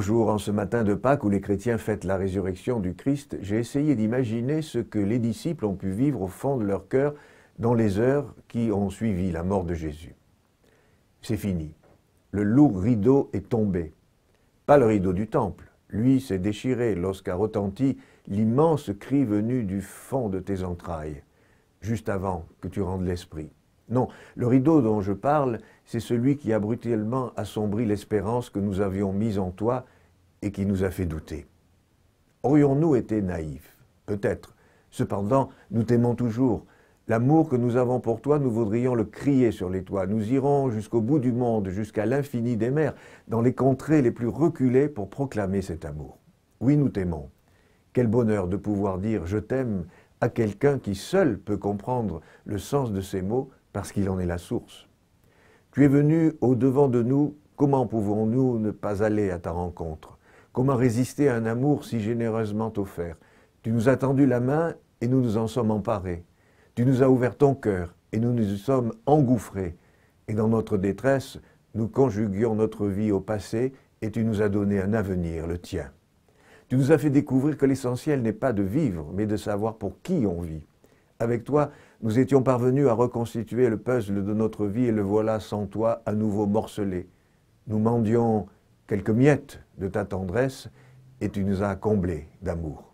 Bonjour, en ce matin de Pâques où les chrétiens fêtent la résurrection du Christ, j'ai essayé d'imaginer ce que les disciples ont pu vivre au fond de leur cœur dans les heures qui ont suivi la mort de Jésus. C'est fini. Le lourd rideau est tombé. Pas le rideau du temple. Lui s'est déchiré lorsqu'a retenti l'immense cri venu du fond de tes entrailles, juste avant que tu rendes l'esprit. Non, le rideau dont je parle, c'est celui qui a brutalement assombri l'espérance que nous avions mise en toi et qui nous a fait douter. Aurions-nous été naïfs? Peut-être. Cependant, nous t'aimons toujours. L'amour que nous avons pour toi, nous voudrions le crier sur les toits. Nous irons jusqu'au bout du monde, jusqu'à l'infini des mers, dans les contrées les plus reculées pour proclamer cet amour. Oui, nous t'aimons. Quel bonheur de pouvoir dire « je t'aime » à quelqu'un qui seul peut comprendre le sens de ces mots parce qu'il en est la source. Tu es venu au-devant de nous, comment pouvons-nous ne pas aller à ta rencontre? Comment résister à un amour si généreusement offert? Tu nous as tendu la main et nous nous en sommes emparés. Tu nous as ouvert ton cœur et nous nous y sommes engouffrés. Et dans notre détresse, nous conjuguions notre vie au passé et tu nous as donné un avenir, le tien. Tu nous as fait découvrir que l'essentiel n'est pas de vivre, mais de savoir pour qui on vit. Avec toi, nous étions parvenus à reconstituer le puzzle de notre vie et le voilà sans toi à nouveau morcelé. Nous mendions quelques miettes de ta tendresse et tu nous as comblés d'amour.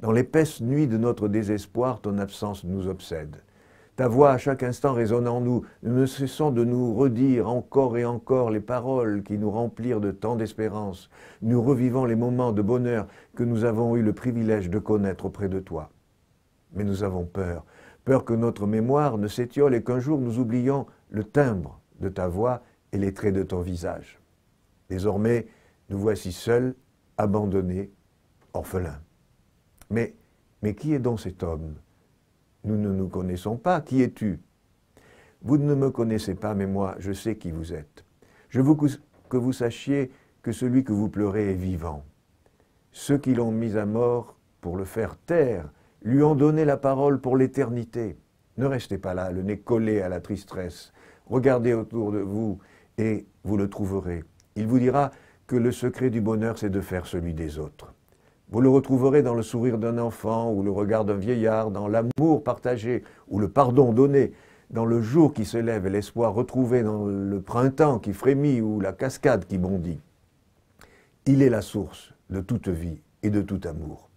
Dans l'épaisse nuit de notre désespoir, ton absence nous obsède. Ta voix à chaque instant résonne en nous. Nous ne cessons de nous redire encore et encore les paroles qui nous remplirent de tant d'espérance. Nous revivons les moments de bonheur que nous avons eu le privilège de connaître auprès de toi. Mais nous avons peur, peur que notre mémoire ne s'étiole et qu'un jour nous oublions le timbre de ta voix et les traits de ton visage. Désormais, nous voici seuls, abandonnés, orphelins. Mais qui est donc cet homme? Nous ne nous connaissons pas. Qui es-tu? Vous ne me connaissez pas, mais moi, je sais qui vous êtes. Je veux que vous sachiez que celui que vous pleurez est vivant. Ceux qui l'ont mis à mort pour le faire taire lui ont donné la parole pour l'éternité. Ne restez pas là, le nez collé à la tristesse. Regardez autour de vous et vous le trouverez. Il vous dira que le secret du bonheur, c'est de faire celui des autres. Vous le retrouverez dans le sourire d'un enfant ou le regard d'un vieillard, dans l'amour partagé ou le pardon donné, dans le jour qui se lève et l'espoir retrouvé, dans le printemps qui frémit ou la cascade qui bondit. Il est la source de toute vie et de tout amour.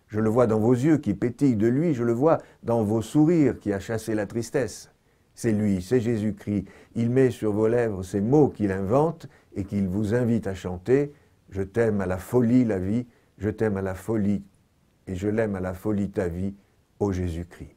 Je le vois dans vos yeux qui pétillent de lui, je le vois dans vos sourires qui a chassé la tristesse. C'est lui, c'est Jésus-Christ. Il met sur vos lèvres ces mots qu'il invente et qu'il vous invite à chanter. Je t'aime à la folie la vie, je t'aime à la folie et je l'aime à la folie ta vie, ô Jésus-Christ.